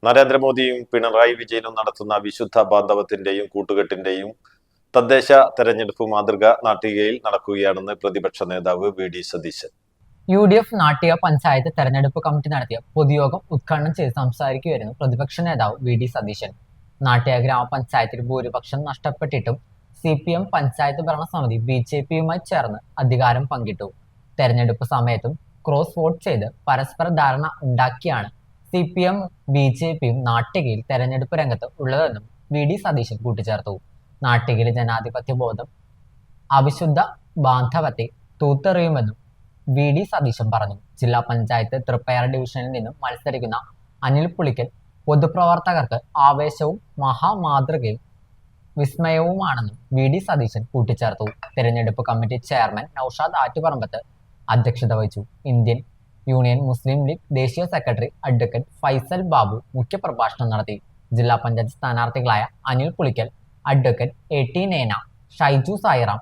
നരേന്ദ്രമോദിയും പിണറായി വിജയനും നടത്തുന്ന വിശുദ്ധ ബാന്ധവത്തിന്റെയും കൂട്ടുകെട്ടിന്റെയും തദ്ദേശ തെരഞ്ഞെടുപ്പ് മാതൃക നാട്ടികയിൽ നടക്കുകയാണെന്ന് പ്രതിപക്ഷ നേതാവ് വി.ഡി. സതീശൻ. UDF നാട്ടിക പഞ്ചായത്ത് തെരഞ്ഞെടുപ്പ് കമ്മിറ്റി നടത്തിയ പൊതുയോഗം ഉദ്ഘാടനം ചെയ്ത് സംസാരിക്കുകയായിരുന്നു പ്രതിപക്ഷ നേതാവ് വി.ഡി. സതീശൻ. നാട്ടിക ഗ്രാമപഞ്ചായത്തിൽ ഭൂരിപക്ഷം നഷ്ടപ്പെട്ടിട്ടും CPM പഞ്ചായത്ത് ഭരണസമിതി BJPയുമായി ചേർന്ന് അധികാരം പങ്കിട്ടു. തെരഞ്ഞെടുപ്പ് സമയത്തും ക്രോസ് വോട്ട് ചെയ്ത് പരസ്പര ധാരണ ഉണ്ടാക്കിയാണ് CPM BJPയും നാട്ടികയിൽ തെരഞ്ഞെടുപ്പ് രംഗത്ത് ഉള്ളതെന്നും വി.ഡി. സതീശൻ കൂട്ടിച്ചേർത്തു. നാട്ടികയിലെ ജനാധിപത്യ ബോധം അവിശുദ്ധ ബാന്ധവത്തെ തൂത്തെറിയുമെന്നും വി.ഡി. സതീശൻ പറഞ്ഞു. ജില്ലാ പഞ്ചായത്ത് തൃപ്പയാർ ഡിവിഷനിൽ നിന്നും മത്സരിക്കുന്ന അനിൽ പുളിക്കൽ പൊതുപ്രവർത്തകർക്ക് ആവേശവും മഹാമാതൃകയും വിസ്മയവുമാണെന്നും വി.ഡി. സതീശൻ കൂട്ടിച്ചേർത്തു. തെരഞ്ഞെടുപ്പ് കമ്മിറ്റി ചെയർമാൻ നൌഷാദ് ആറ്റുപറമ്പത്ത് അധ്യക്ഷത വഹിച്ചു. ഇന്ത്യൻ യൂണിയൻ മുസ്ലിം ലീഗ് ദേശീയ സെക്രട്ടറി അഡ്വക്കേറ്റ് ഫൈസൽ ബാബു മുഖ്യപ്രഭാഷണം നടത്തി. ജില്ലാ പഞ്ചായത്ത് സ്ഥാനാർത്ഥികളായ Anil Pulikkal, advocate A.T. Nena, Shaiju Sairam,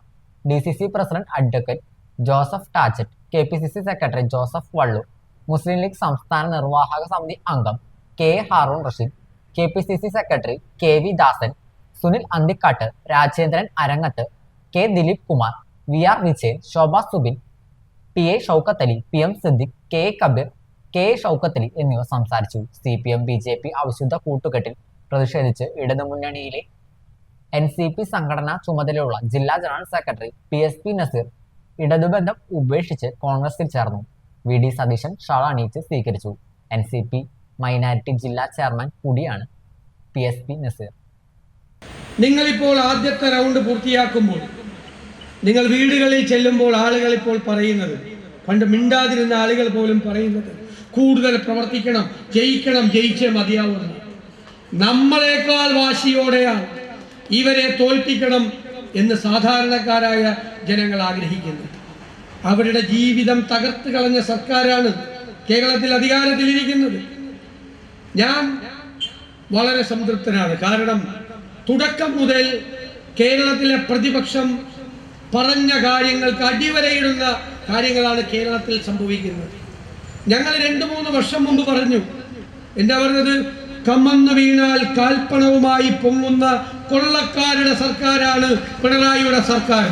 DCC president advocate Joseph Tachatt, KPCC secretary Joseph Vallur, Muslim League സംസ്ഥാന നിർവാഹക സമിതി അംഗം K. Haroon Rasheed, KPCC secretary KV Dasan, Sunil Anthikkad, Rajendran Arangath, K. Dileep Kumar, VR Vijayan, Shobha Subin, PA Shoukath Ali, PM Siddique, K. Kabeer, K. Shoukath Ali എന്നിവർ സംസാരിച്ചു. CPM BJP അവിശുദ്ധ കൂട്ടുകെട്ടിൽ പ്രതിഷേധിച്ച് ഇടതുമുന്നണിയിലെ NCP സംഘടനാ ചുമതലയുള്ള ജില്ലാ ജനറൽ സെക്രട്ടറി PSP നസീർ ഇടതുബന്ധം ഉപേക്ഷിച്ച് കോൺഗ്രസിൽ ചേർന്നു. വി.ഡി. സതീശൻ ഷാൾ അണിയിച്ച് സ്വീകരിച്ചു. NCP മൈനാരിറ്റി ജില്ലാ ചെയർമാൻ കൂടിയാണ് PSP നസീർ. നിങ്ങളിപ്പോൾ ആദ്യത്തെ റൗണ്ട് പൂർത്തിയാക്കുമ്പോൾ നിങ്ങൾ വീടുകളിൽ ചെല്ലുമ്പോൾ ആളുകൾ ഇപ്പോൾ പറയുന്നത്, പണ്ട് മിണ്ടാതിരുന്ന ആളുകൾ പോലും പറയുന്നത്, കൂടുതൽ പ്രവർത്തിക്കണം, ജയിക്കണം, ജയിച്ചേ മതിയാവുന്നു. നമ്മളെക്കാൾ വാശിയോടെയാണ് ഇവരെ തോൽപ്പിക്കണം എന്ന് സാധാരണക്കാരായ ജനങ്ങൾ ആഗ്രഹിക്കുന്നത്. അവരുടെ ജീവിതം തകർത്ത് കളഞ്ഞ സർക്കാരാണ് കേരളത്തിൽ അധികാരത്തിലിരിക്കുന്നത്. ഞാൻ വളരെ സംതൃപ്തനാണ്. കാരണം തുടക്കം മുതൽ കേരളത്തിലെ പ്രതിപക്ഷം പറഞ്ഞ കാര്യങ്ങൾക്ക് അടിവരയിടുന്ന കാര്യങ്ങളാണ് കേരളത്തിൽ സംഭവിക്കുന്നത്. ഞങ്ങൾ 2-3 വർഷം മുമ്പ് പറഞ്ഞു, എന്താ പറഞ്ഞത്, കമ്മന്ന് വീണാൽ കാൽപ്പണവുമായി പൊങ്ങുന്ന കൊള്ളക്കാരുടെ സർക്കാരാണ് പിണറായിയുടെ സർക്കാർ.